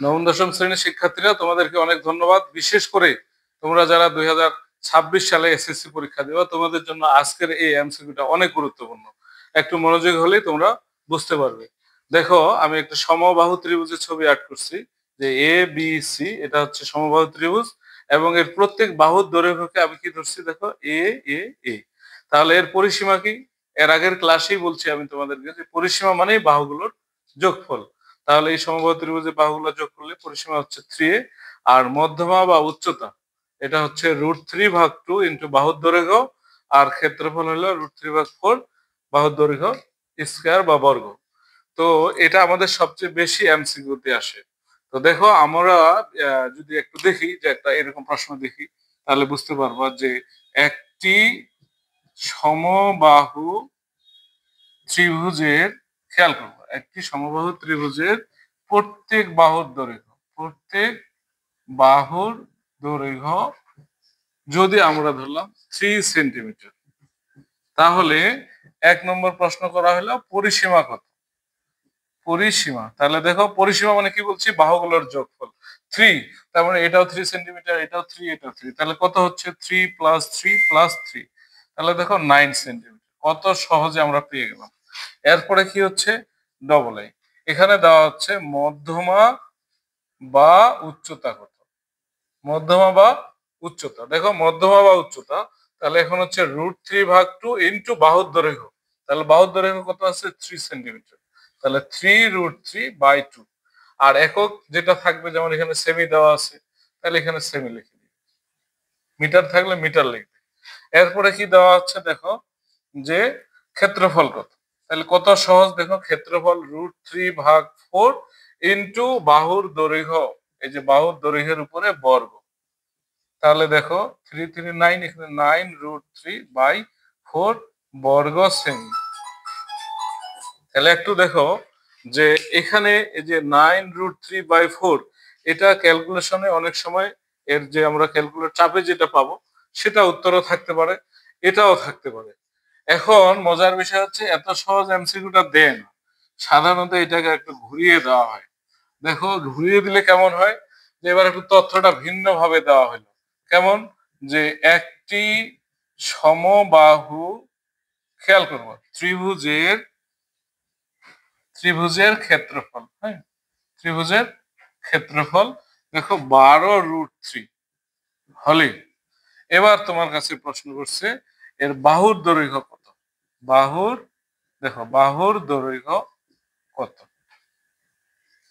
নবম দশম শ্রেণীর শিক্ষার্থীরা তোমাদেরকে অনেক ধন্যবাদ। বিশেষ করে তোমরা যারা 2026 সালে এসএসসি পরীক্ষা দেবা, তোমাদের জন্য আজকের এই এমসিকিউটা অনেক গুরুত্বপূর্ণ। একটু মনোযোগ হলেই তোমরা বুঝতে পারবে। দেখো, আমি একটা সমবাহু ত্রিভুজের ছবি আর্ট করছি, যে এ বি সি, এটা হচ্ছে সমবাহু ত্রিভুজ এবং এর প্রত্যেক বাহুর দৈর্ঘ্যকে আমি কি ধরছি, দেখো এ এ এ। তাহলে এর পরিসীমা কি? এর আগের ক্লাসেই বলছি আমি তোমাদেরকে যে পরিসীমা মানেই বাহুগুলোর যোগফল। তাহলে এই সমবাহু ত্রিভুজের বাহুগুলো যোগ করলে পরিসীমা হচ্ছে 3a, আর মধ্যমা বা উচ্চতা এটা হচ্ছে √3/2 ইন্টু বাহুর দৈর্ঘ্য, আর ক্ষেত্রফল হলো √3/4 বাহুর দৈর্ঘ্য স্কয়ার বা বর্গ। তো এটা আমাদের সবচেয়ে বেশি এমসিকিউ তে আসে। তো দেখো, আমরা যদি একটু দেখি যে একটা এরকম প্রশ্ন দেখি, তাহলে বুঝতে পারবা যে একটি সমবাহু ত্রিভুজের, খেয়াল করবো, একটি সমবাহু ত্রিভুজের প্রত্যেক বাহুর দৈর্ঘ্য যদি আমরা ধরলাম 3 সেন্টিমিটার, তাহলে 1 নম্বর প্রশ্ন করা হলো পরিসীমা কত? পরিসীমা, তাহলে দেখো পরিসীমা মানে কি বলছি, বাহুগুলোর যোগফল 3। তার মানে এটাও 3 সেন্টিমিটার, এটাও 3, এটাও 3, তাহলে কত হচ্ছে 3 + 3 + 3, তাহলে দেখো 9 সেন্টিমিটার। কত সহজে আমরা পেয়ে গেলাম। এরপরে কি হচ্ছে, ডবল আই। এখানে দেওয়া হচ্ছে মধ্যমা বা উচ্চতা কত। মধ্যমা বা উচ্চতা, দেখো মধ্যমা বা উচ্চতা, তাহলে এখন হচ্ছে √3/2 ইন্টু বাহুর দৈর্ঘ্য। তাহলে বাহুর দৈর্ঘ্য কত আছে, 3 সেন্টিমিটার, তাহলে 3√3/2। আর একক যেটা থাকবে, যেমন এখানে সেমি দেওয়া আছে, তাহলে এখানে সেমি লিখে দিই, মিটার থাকলে মিটার লিখবে। এরপরে কি দেওয়া হচ্ছে, দেখো যে ক্ষেত্রফল কত। তাহলে কত সহজ, দেখো ক্ষেত্রফল √3/4 ইন্টু বাহুর দৈর্ঘ্য, এই যে বাহুর দৈর্ঘ্যের উপরে বর্গ। তাহলে দেখো 3 3 9, এখানে 9√3/4 বর্গ সেমি। তাহলে একটু দেখো যে এখানে এই যে 9√3/4, এটা ক্যালকুলেশনে অনেক সময় এর যে আমরা ক্যালকুলেটর চাপে যেটা পাবো সেটা উত্তরও থাকতে পারে, এটাও থাকতে পারে। এখন মজার বিষয় হচ্ছে, এত সহজ এমসিকিউটা দেন, সাধারণত এটাকে একটু ঘুরিয়ে দেওয়া হয়। দেখো ঘুরিয়ে দিলে কেমন হয়, যে এবার একটু তথ্যটা ভিন্ন ভাবে দেওয়া হলো। কেমন, যে একটি সমবাহু, খেয়াল করবো, ত্রিভুজের ক্ষেত্রফল, হ্যাঁ, ত্রিভুজের ক্ষেত্রফল দেখো 12√3 হলে, এবার তোমার কাছে প্রশ্ন করছে এর বাহুর দৈর্ঘ্য কত। বাহুর, দেখো বাহুর দৈর্ঘ্য কত,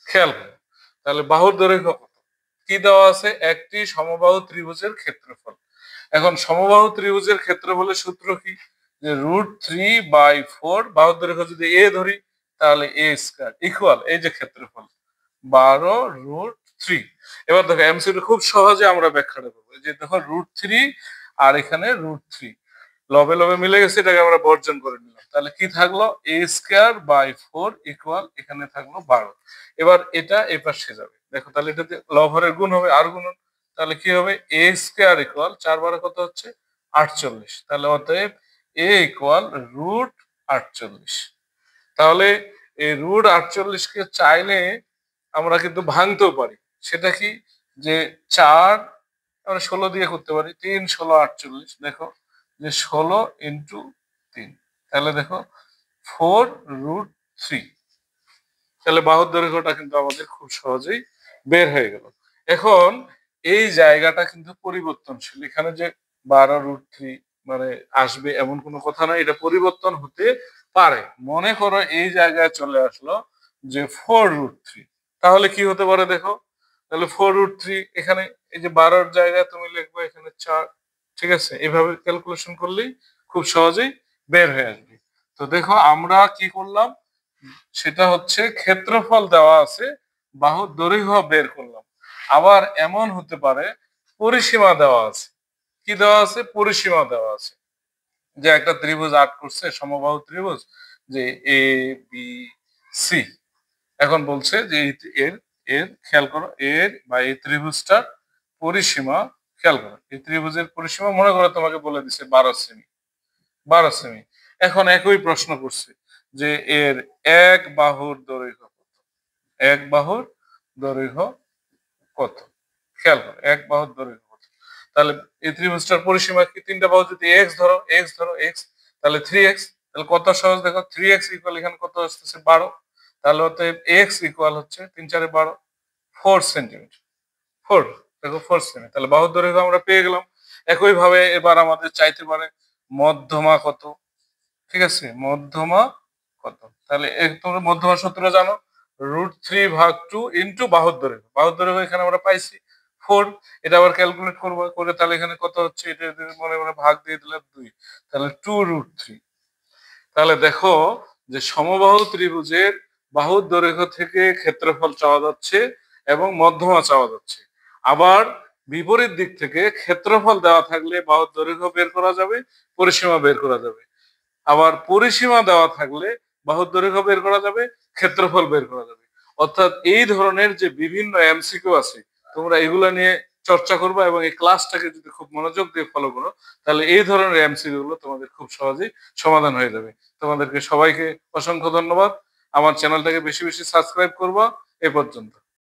খেয়াল করো। তাহলে বাহুর দৈর্ঘ্য কত, কি দেওয়া আছে, একটি সমবাহু ত্রিভুজের ক্ষেত্রফল। এখন সমবাহু ত্রিভুজের ক্ষেত্রফলের সূত্র কি, যে √3/4, বাহুর দৈর্ঘ্য যদি এ ধরি, তাহলে a² ইকুয়াল এই যে ক্ষেত্রফল 12√3। এবার দেখো এমসিকিউ খুব সহজে আমরা ব্যাখ্যাটা করবো, যে দেখো √3 আর এখানে √3 লবে লবে মিলে গেছে, এটাকে আমরা বর্জন করে নিলাম, তাহলে কি থাকলো, a²/4 ইকুয়াল এখানে থাকলো 12। এবার এটা এ পাশে যাবে, দেখো তাহলে এটাতে লবহরের গুণ হবে, আর গুণ, তাহলে কি হবে, a² ইকুয়াল 4 কত হচ্ছে 48, তাহলে অতএব a ইকুয়াল √48। তাহলে এই √48 কে চাইলে আমরা কিন্তু ভাঙতেও পারি। সেটা কি, যে 4 আমরা 16 দিয়ে করতে পারি, 3 16 48, দেখো যে 16 ইন্টু 3, তাহলে দেখো 4√3। তাহলে বাহুর দৈর্ঘ্যটা কিন্তু আমাদের খুব সহজেই বের হয়ে গেল। এখন এই জায়গাটা কিন্তু পরিবর্তনশীল, এখানে যে 12√3 মানে আসবে এমন কোনো কথা নয়, এটা পরিবর্তন হতে পারে। মনে করো এই জায়গায় চলে আসলো যে 4√3, তাহলে কি হতে পারে দেখো, তাহলে 4√3 এখানে এই যে 12-র জায়গায় তুমি লিখবে এখানে 4, ঠিক আছে, এভাবে ক্যালকুলেশন করলেই খুব সহজেই বের হয়ে আসবে। তো দেখো আমরা কি করলাম, সেটা হচ্ছে ক্ষেত্রফল দেওয়া আছে, বাহুর দৈর্ঘ্য বের করলাম। আবার এমন হতে পারে পরিসীমা দেওয়া আছে, কি দেওয়া আছে, পরিসীমা দেওয়া আছে, যে একটা ত্রিভুজ আর্ট করছে, সমবাহু ত্রিভুজ, যে এ বি সি। এখন বলছে যে এর এর খেয়াল করো, এর বা এই ত্রিভুজটার পরিসীমা, খেয়াল করো এই ত্রিভুজের পরিসীমা মনে করো তোমাকে বলে দিছে 12 সেমি, 12 সেমি। এখন একই প্রশ্ন করছে যে এর এক বাহুর দৈর্ঘ্য কত, এক বাহুর দৈর্ঘ্য কত? খেয়াল করো, এক বাহুর দৈর্ঘ্য কত। তাহলে এই ত্রিভুজটার পরিসীমা কি? তিনটা বাহু যদি এক্স ধরো, এক্স, তাহলে 3x, তাহলে কত সহজ দেখো, 3x ইকুয়াল এখানে কত আসতেছে 12। তাহলে অতএব এক্স ইকুয়াল হচ্ছে 3 4 12, 4 সেন্টিমিটার। 4, দেখো 4 সেন্টিমিটার। তাহলে বাহুর দৈর্ঘ্য আমরা পেয়ে গেলাম। একই ভাবে এবার আমাদের চাইতে পারে মধ্যমা কত। ঠিক আছে, মধ্যমা কত? তাহলে তোমরা মধ্যমা সূত্র জানো, √3/2 ইন্টু বাহুর দৈর্ঘ্য। বাহুর দৈর্ঘ্য এখানে আমরা পাইছি 4। এটা আবার ক্যালকুলেট করবো, করে তাহলে এখানে কত হচ্ছে, এটা মনে মনে ভাগ দিয়ে দিলে 2, তাহলে 2√3। তাহলে দেখো যে সমবাহু ত্রিভুজের বাহুর দৈর্ঘ্য থেকে ক্ষেত্রফল চাওয়া যাচ্ছে এবং মধ্যমা চাওয়া যাচ্ছে। আবার বিপরীত দিক থেকে ক্ষেত্রফল দেওয়া থাকলে বাহুর দৈর্ঘ্য বের করা যাবে, পরিসীমা বের করা যাবে। আবার পরিসীমা দেওয়া থাকলে বাহুর দৈর্ঘ্য বের করা যাবে, ক্ষেত্রফল বের করা যাবে। অর্থাৎ এই ধরনের যে বিভিন্ন এমসিকিউ আছে, তোমরা এগুলা নিয়ে চর্চা করবা এবং এই ক্লাসটাকে যদি খুব মনোযোগ দিয়ে ফলো করো, তাহলে এই ধরনের এমসিকিউ গুলো তোমাদের খুব সহজেই সমাধান হয়ে যাবে। তোমাদেরকে সবাইকে অসংখ্য ধন্যবাদ। আমার চ্যানেলটাকে বেশি বেশি সাবস্ক্রাইব করবা। এ পর্যন্ত।